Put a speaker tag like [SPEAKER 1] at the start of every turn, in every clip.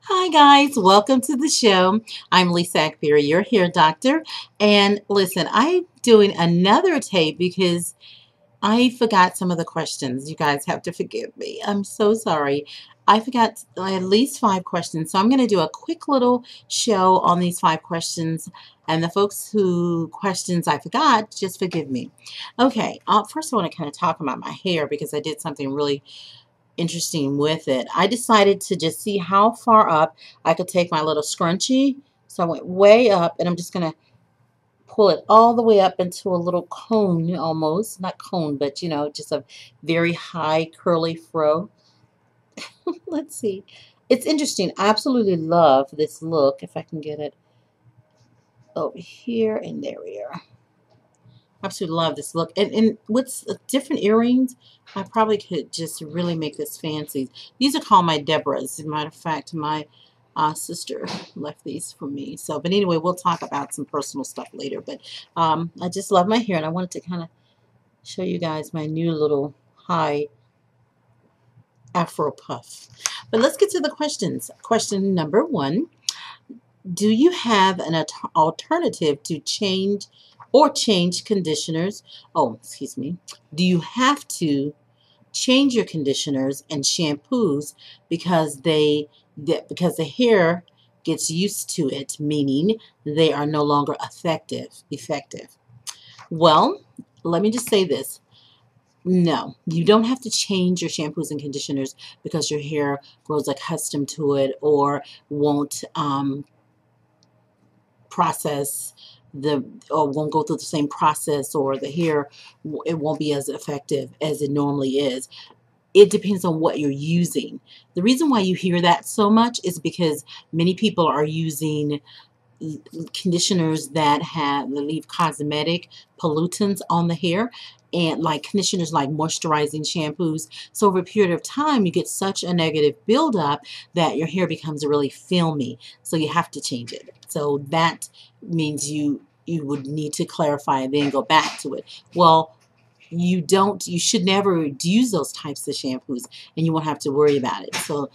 [SPEAKER 1] Hi guys, welcome to the show. I'm Lisa Akbari, your hair doctor. And listen, I'm doing another tape because I forgot some of the questions. You guys have to forgive me. I'm so sorry. I forgot at least 5 questions. So I'm going to do a quick little show on these 5 questions. And the folks who questions I forgot, just forgive me. Okay, first I want to kind of talk about my hair because I did something really interesting with it. I decided to just see how far up I could take my little scrunchie. So I went way up and I'm just going to pull it all the way up into a little cone almost. Not cone, but you know, just a very high curly fro. Let's see. It's interesting. I absolutely love this look. If I can get it over here and there we are. Absolutely love this look. And with different earrings, I probably could just really make this fancy. These are called my Deborahs. As a matter of fact, my sister left these for me. So, but anyway, we'll talk about some personal stuff later. But I just love my hair, and I wanted to kind of show you guys my new little high afro puff. But let's get to the questions. Question number 1. Do you have an alternative to change conditioners? Oh, excuse me. Do you have to change your conditioners and shampoos because because the hair gets used to it, meaning they are no longer effective? Well, let me just say this. No, you don't have to change your shampoos and conditioners because your hair grows accustomed to it or won't process or won't go through the same process, or the hair, it won't be as effective as it normally is. It depends on what you're using. The reason why you hear that so much is because many people are using conditioners that leave cosmetic pollutants on the hair, and like conditioners like moisturizing shampoos. So over a period of time you get such a negative buildup that your hair becomes really filmy, so you have to change it. So that means you would need to clarify and then go back to it. Well, you should never use those types of shampoos, and you won't have to worry about it. So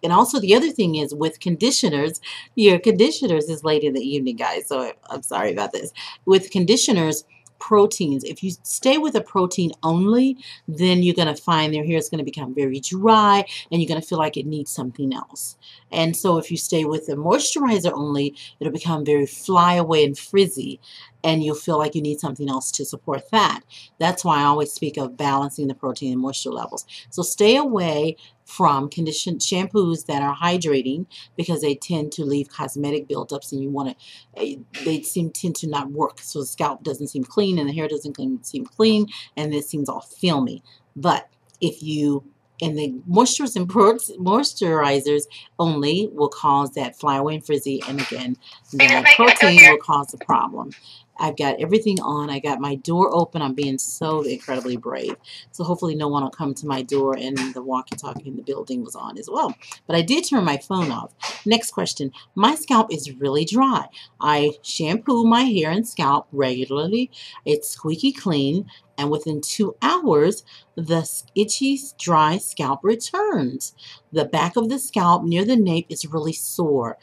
[SPEAKER 1] and also the other thing is with conditioners, your conditioners is late in the evening, guys, so I'm sorry about this. With conditioners, proteins, if you stay with a protein only, then you're going to find their hair is going to become very dry and you're going to feel like it needs something else. And so if you stay with a moisturizer only, it'll become very flyaway and frizzy, and you'll feel like you need something else to support that. That's why I always speak of balancing the protein and moisture levels. So stay away from shampoos that are hydrating because they tend to leave cosmetic buildups, and you want to, they tend to not work. So the scalp doesn't seem clean and the hair doesn't seem clean, and it seems all filmy. But if you, and the moisturizers only will cause that flyaway and frizzy, and again, the protein will cause the problem. I've got everything on. I got my door open. I'm being so incredibly brave. So hopefully no one will come to my door, and the walkie-talkie in the building was on as well. But I did turn my phone off. Next question. My scalp is really dry. I shampoo my hair and scalp regularly. It's squeaky clean, and within 2 hours, the itchy, dry scalp returns. The back of the scalp near the nape is really sore.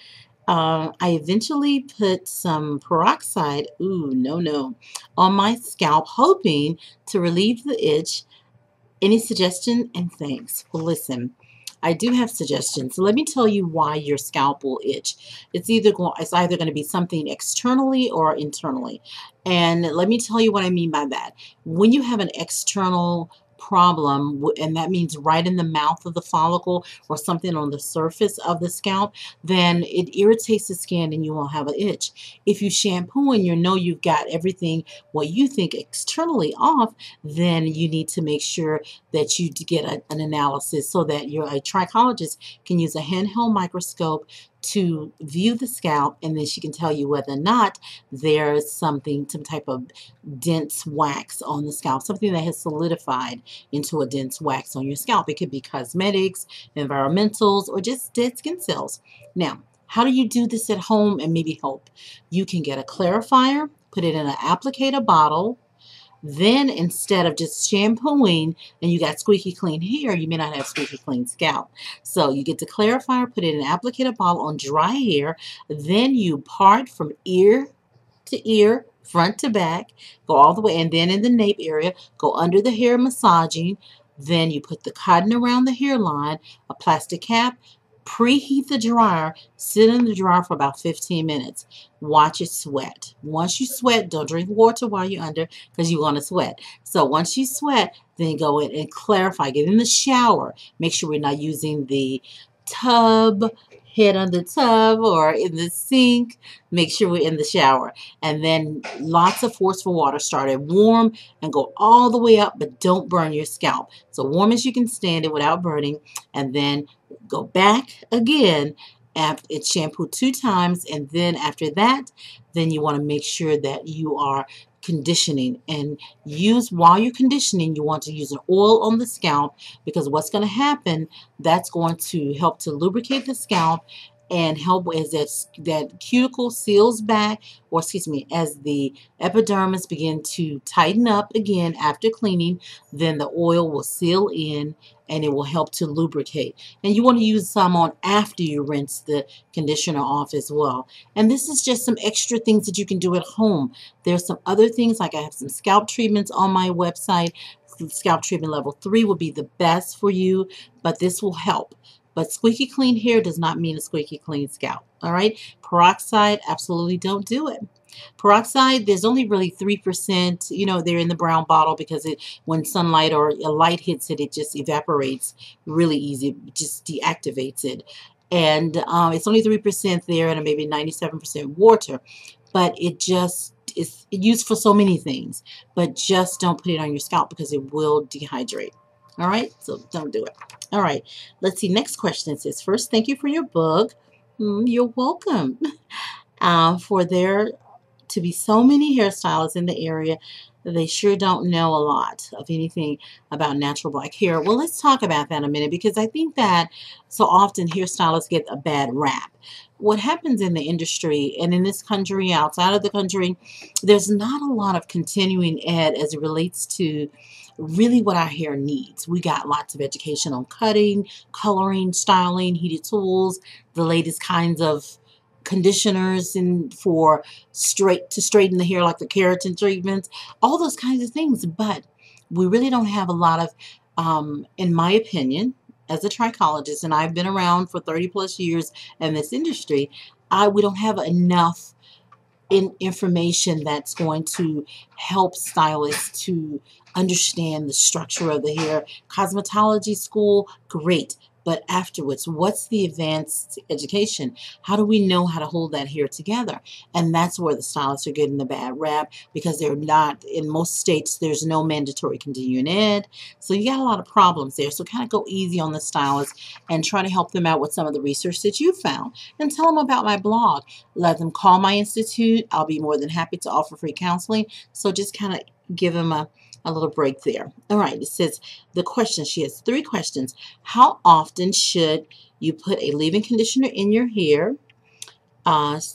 [SPEAKER 1] I eventually put some peroxide, on my scalp, hoping to relieve the itch. Any suggestion? And thanks. Well, listen, I do have suggestions. So let me tell you why your scalp will itch. It's either going to be something externally or internally. And let me tell you what I mean by that. When you have an external problem, and that means right in the mouth of the follicle or something on the surface of the scalp, then it irritates the skin and you will have an itch. If you shampoo and you know you've got everything what you think externally off, then you need to make sure that you get an analysis so that a trichologist can use a handheld microscope to view the scalp, and then she can tell you whether or not there's some type of dense wax on the scalp, something that has solidified into a dense wax on your scalp. It could be cosmetics, environmentals, or just dead skin cells. Now, how do you do this at home and maybe help? You can get a clarifier, put it in an applicator bottle, Then instead of just shampooing and you got squeaky clean hair, you may not have squeaky clean scalp. So you get the clarifier, put it in an applicator bottle on dry hair. Then you part from ear to ear, front to back, go all the way, and then in the nape area, go under the hair massaging. Then you put the cotton around the hairline, a plastic cap, preheat the dryer, sit in the dryer for about 15 minutes. Watch it sweat. Once you sweat, don't drink water while you're under because you want to sweat. So once you sweat, then go in and clarify. Get in the shower. Make sure we're not using the tub, head on the tub or in the sink. Make sure we're in the shower. And then lots of forceful water. Start at warm and go all the way up, but don't burn your scalp. So warm as you can stand it without burning. And then go back again. After it's shampooed 2 times, and then after that, then you want to make sure that you are conditioning, and while you're conditioning, you want to use an oil on the scalp, because what's going to happen, that's going to help to lubricate the scalp and help as that cuticle seals back, or excuse me, as the epidermis begin to tighten up again after cleaning, then the oil will seal in and it will help to lubricate. And you want to use some on after you rinse the conditioner off as well. And this is just some extra things that you can do at home. There's some other things, like I have some scalp treatments on my website. Scalp treatment level 3 will be the best for you, but this will help. But squeaky clean hair does not mean a squeaky clean scalp. All right? Peroxide, absolutely don't do it. Peroxide, there's only really 3%. You know, they're in the brown bottle because when sunlight or a light hits it, it just evaporates really easy. It just deactivates it. And it's only 3% there and maybe 97% water. But it just is used for so many things. But just don't put it on your scalp because it will dehydrate. All right? So don't do it. All right. Let's see. Next question says, first, thank you for your book. You're welcome. For there to be so many hairstylists in the area, they sure don't know a lot of anything about natural black hair. Well, let's talk about that in a minute, because I think that so often hairstylists get a bad rap. What happens in the industry and in this country, outside of the country, there's not a lot of continuing ed as it relates to really what our hair needs. We got lots of education on cutting, coloring, styling, heated tools, the latest kinds of conditioners and to straighten the hair, like the keratin treatments, all those kinds of things. But we really don't have a lot of, in my opinion, as a trichologist, and I've been around for 30 plus years in this industry, we don't have enough information that's going to help stylists to understand the structure of the hair. Cosmetology school, great. But afterwards, what's the advanced education? How do we know how to hold that hair together? And that's where the stylists are getting the bad rap, because they're not, in most states, there's no mandatory continuing ed. So you got a lot of problems there. So kind of go easy on the stylists and try to help them out with some of the research that you found. And tell them about my blog. Let them call my institute. I'll be more than happy to offer free counseling. So just kind of give them a little break there. All right, it says the question, she has 3 questions. How often should you put a leave-in conditioner in your hair?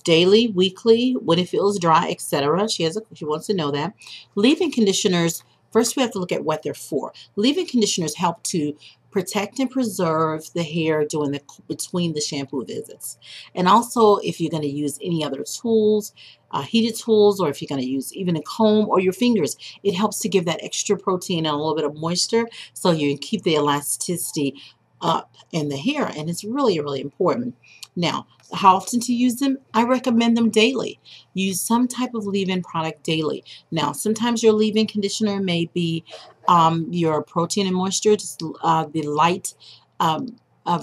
[SPEAKER 1] Daily, weekly, when it feels dry, etc. She wants to know that. Leave-in conditioners, first we have to look at what they're for. Leave-in conditioners help to protect and preserve the hair between the shampoo visits. And also, if you're going to use any other tools, heated tools, or if you're going to use even a comb or your fingers, it helps to give that extra protein and a little bit of moisture, so you can keep the elasticity up in the hair. And it's really, really important. Now, how often to use them? I recommend them daily. Use some type of leave-in product daily. Now, sometimes your leave-in conditioner may be your protein and moisture, just the light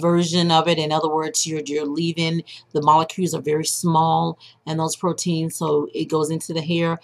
[SPEAKER 1] version of it. In other words, your leave-in, the molecules are very small, and those proteins, so it goes into the hair.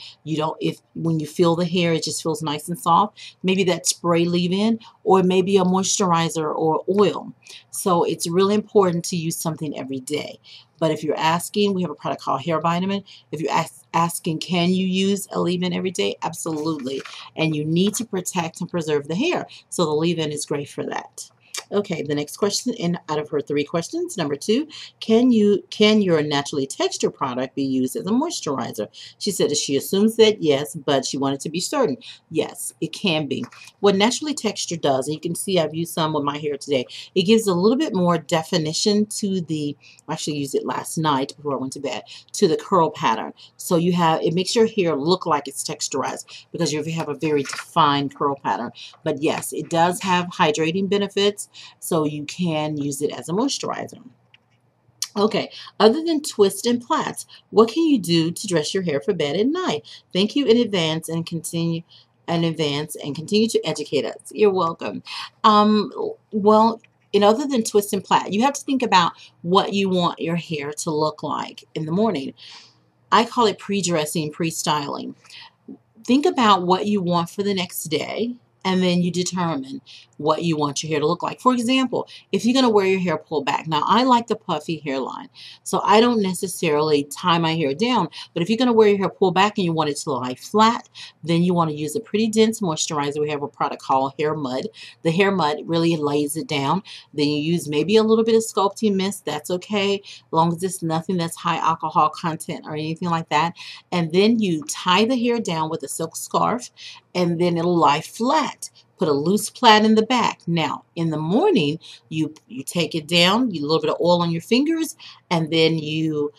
[SPEAKER 1] When you feel the hair, it just feels nice and soft. Maybe that spray leave-in, or maybe a moisturizer or oil. So it's really important to use something every day. But if you're asking, we have a product called Hair Vitamin. If you're asking, can you use a leave-in every day? Absolutely. And you need to protect and preserve the hair. So the leave-in is great for that. Okay, the next question, and out of her 3 questions, number 2, can your naturally textured product be used as a moisturizer? She said that she assumes that yes, but she wanted to be certain. Yes, it can be. What naturally textured does, and you can see I've used some with my hair today, it gives a little bit more definition to the, I actually used it last night before I went to bed, to the curl pattern. So you have, it makes your hair look like it's texturized because you have a very defined curl pattern. But yes, it does have hydrating benefits, so you can use it as a moisturizer. Okay, other than twists and plaits, what can you do to dress your hair for bed at night? Thank you in advance and continue to educate us. You're welcome. Um, well, other than twist and plait, you have to think about what you want your hair to look like in the morning. I call it pre-dressing, pre-styling. Think about what you want for the next day, and then you determine what you want your hair to look like. For example, if you're going to wear your hair pulled back. Now, I like the puffy hairline, so I don't necessarily tie my hair down, but if you're going to wear your hair pulled back and you want it to lie flat, then you want to use a pretty dense moisturizer. We have a product called Hair Mud. The Hair Mud really lays it down. Then you use maybe a little bit of sculpting mist. That's okay, as long as it's nothing that's high alcohol content or anything like that. And then you tie the hair down with a silk scarf, and then it'll lie flat. Put a loose plait in the back. Now, in the morning, you take it down, you a little bit of oil on your fingers, and then you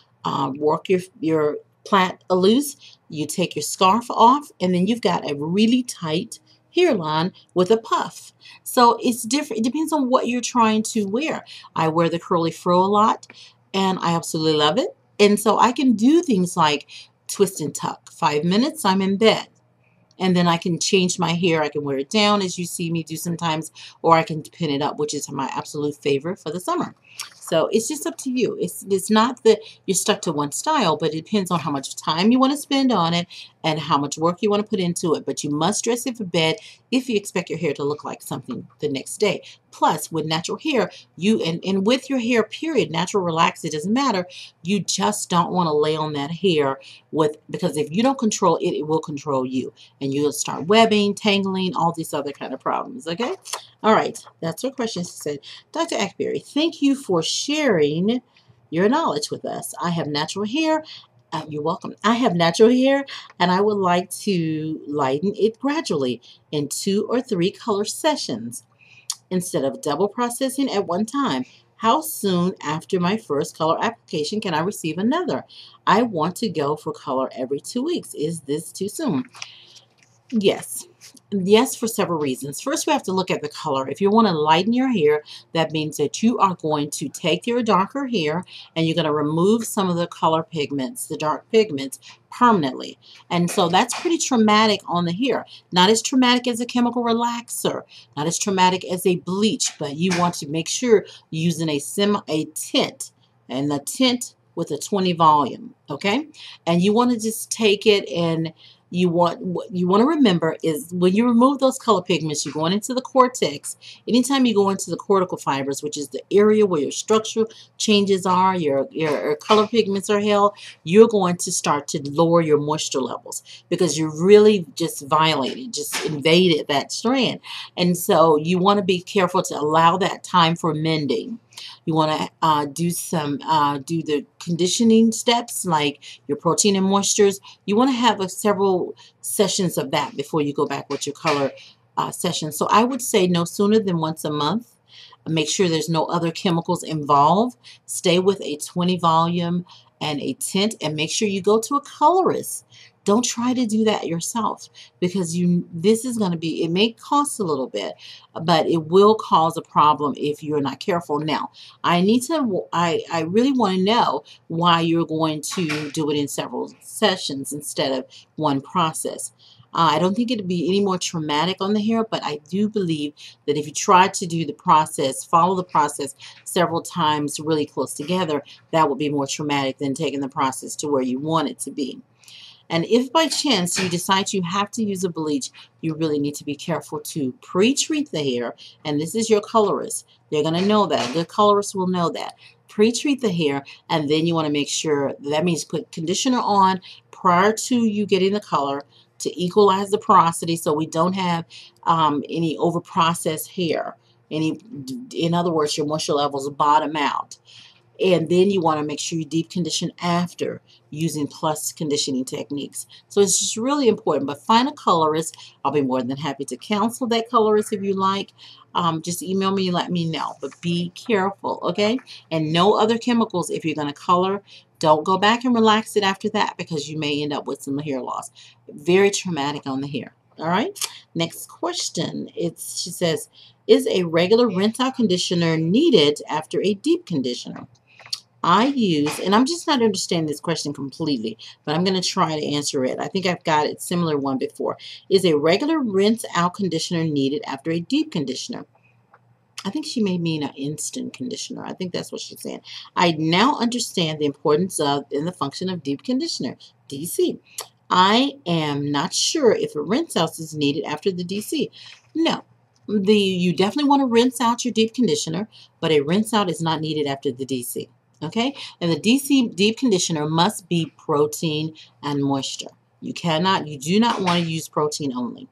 [SPEAKER 1] work your plait loose. You take your scarf off, and then you've got a really tight hairline with a puff. So it's different. It depends on what you're trying to wear. I wear the curly fro a lot, and I absolutely love it. And so I can do things like twist and tuck. 5 minutes, I'm in bed. And then I can change my hair. I can wear it down, as you see me do sometimes, or I can pin it up, which is my absolute favorite for the summer. So it's just up to you. It's not that you're stuck to one style, but it depends on how much time you want to spend on it and how much work you want to put into it. But you must dress it for bed if you expect your hair to look like something the next day. Plus, with natural hair, and with your hair, period, natural, relaxed, it doesn't matter. You just don't want to lay on that hair because if you don't control it, it will control you. And you'll start webbing, tangling, all these other kind of problems, okay? All right, that's her question. She said, Dr. Akbari, thank you for sharing your knowledge with us. I have natural hair. You're welcome. I have natural hair, and I would like to lighten it gradually in 2 or 3 color sessions instead of double processing at one time. How soon after my first color application can I receive another? I want to go for color every 2 weeks. Is this too soon? Yes. Yes, for several reasons. First, we have to look at the color. If you want to lighten your hair, that means that you are going to take your darker hair and you're going to remove some of the color pigments, the dark pigments, permanently. And so that's pretty traumatic on the hair. Not as traumatic as a chemical relaxer, not as traumatic as a bleach, but you want to make sure you're using a tint, and a tint with a 20 volume, okay? And you want to just take it, and what you want to remember is when you remove those color pigments, you're going into the cortex. Anytime you go into the cortical fibers, which is the area where your structural changes are, your color pigments are held, you're going to start to lower your moisture levels because you really just invaded that strand. And so you want to be careful to allow that time for mending. You want to do the conditioning steps like your protein and moistures. You want to have several sessions of that before you go back with your color session. So I would say no sooner than once a month. Make sure there's no other chemicals involved. Stay with a 20 volume and a tint, and make sure you go to a colorist. Don't try to do that yourself because this is going to be, it may cost a little bit, but it will cause a problem if you're not careful. Now, I really want to know why you're going to do it in several sessions instead of one process. I don't think it'd be any more traumatic on the hair, but I do believe that if you try to do the process, follow the process several times really close together, that would be more traumatic than taking the process to where you want it to be. And if by chance you decide you have to use a bleach, you really need to be careful to pre-treat the hair. And this is your colorist. They're going to know that. The colorist will know that. Pre-treat the hair, and then you want to make sure that means put conditioner on prior to you getting the color to equalize the porosity so we don't have any over-processed hair. in other words, your moisture levels bottom out. And then you want to make sure you deep condition after using plus conditioning techniques. So it's just really important. But find a colorist. I'll be more than happy to counsel that colorist if you like. Just email me and let me know. But be careful, okay? And no other chemicals if you're going to color. Don't go back and relax it after that because you may end up with some hair loss. Very traumatic on the hair. All right. Next question. She says, is a regular rinse out conditioner needed after a deep conditioner? I use, and I'm just not understanding this question completely, but I'm going to try to answer it. I think I've got a similar one before. Is a regular rinse out conditioner needed after a deep conditioner? I think she may mean an instant conditioner. I think that's what she's saying. I now understand the importance of and the function of deep conditioner, DC. I am not sure if a rinse out is needed after the DC. No. You definitely want to rinse out your deep conditioner, but a rinse out is not needed after the DC. Okay, and the DC deep conditioner must be protein and moisture. You do not want to use protein only.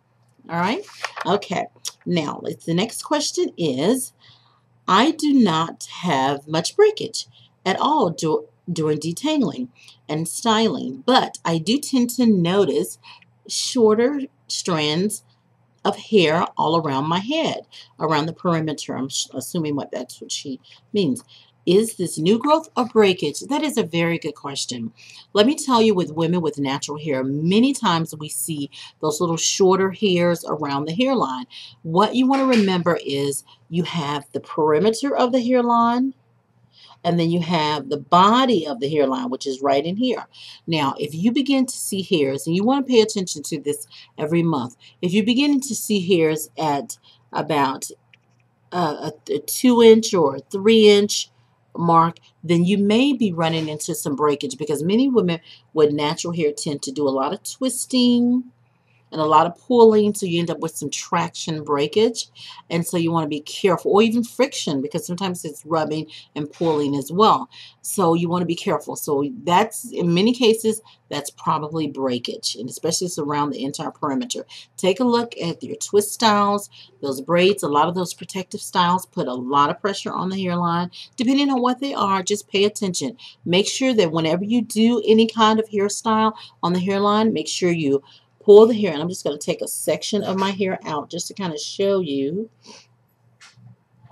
[SPEAKER 1] All right, okay. Now, the next question is, I do not have much breakage at all during detangling and styling, but I do tend to notice shorter strands of hair all around my head, around the perimeter. I'm assuming that's what she means. Is this new growth or breakage? That is a very good question. Let me tell you, with women with natural hair, many times we see those little shorter hairs around the hairline. What you want to remember is you have the perimeter of the hairline, and then you have the body of the hairline, which is right in here. Now, if you begin to see hairs, and you want to pay attention to this every month, if you're beginning to see hairs at about a 2-inch or a 3-inch mark, then you may be running into some breakage, because many women with natural hair tend to do a lot of twisting and a lot of pulling, so you end up with some traction breakage, and so you want to be careful, or even friction, because sometimes it's rubbing and pulling as well, so you want to be careful. So that's, in many cases, that's probably breakage, and especially it's around the entire perimeter. Take a look at your twist styles, those braids. A lot of those protective styles put a lot of pressure on the hairline. Depending on what they are, just pay attention. Make sure that whenever you do any kind of hairstyle on the hairline, make sure you pull the hair, and I'm just going to take a section of my hair out just to kind of show you.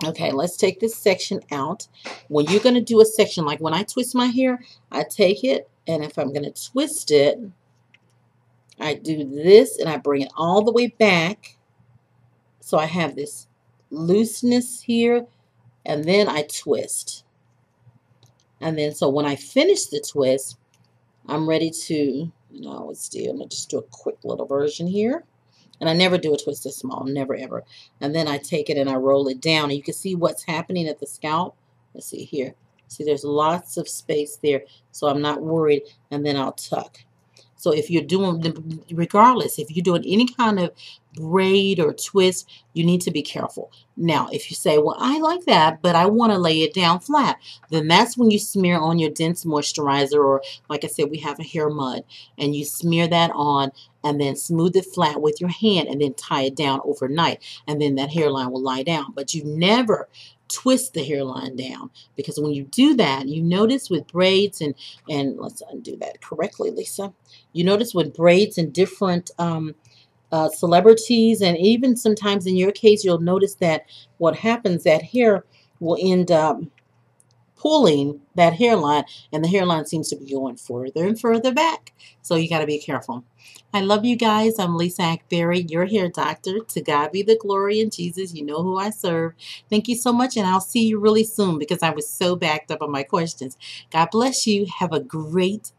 [SPEAKER 1] Okay, let's take this section out. When you're going to do a section, like when I twist my hair, I take it, and if I'm going to twist it, I do this, and I bring it all the way back. So I have this looseness here, and then I twist. And then, so when I finish the twist, I'm ready to, let's do, I'm going to just do a quick little version here. And I never do a twist this small, never ever. And then I take it and I roll it down. And you can see what's happening at the scalp. Let's see here. See, there's lots of space there, so I'm not worried. And then I'll tuck. So if you're doing, regardless, if you're doing any kind of braid or twist, you need to be careful. Now, if you say, well, I like that, but I want to lay it down flat, then that's when you smear on your dense moisturizer, or like I said, we have a hair mud, and you smear that on and then smooth it flat with your hand and then tie it down overnight, and then that hairline will lie down. But you never twist the hairline down, because when you do that, you notice with braids and let's undo that correctly, Lisa. You notice with braids and different celebrities, and even sometimes in your case, you'll notice that what happens, that hair will end up pulling that hairline, and the hairline seems to be going further and further back. So you got to be careful. I love you guys. I'm Lisa Akbari, your hair doctor. To God be the glory in Jesus. You know who I serve. Thank you so much, and I'll see you really soon, because I was so backed up on my questions. God bless you. Have a great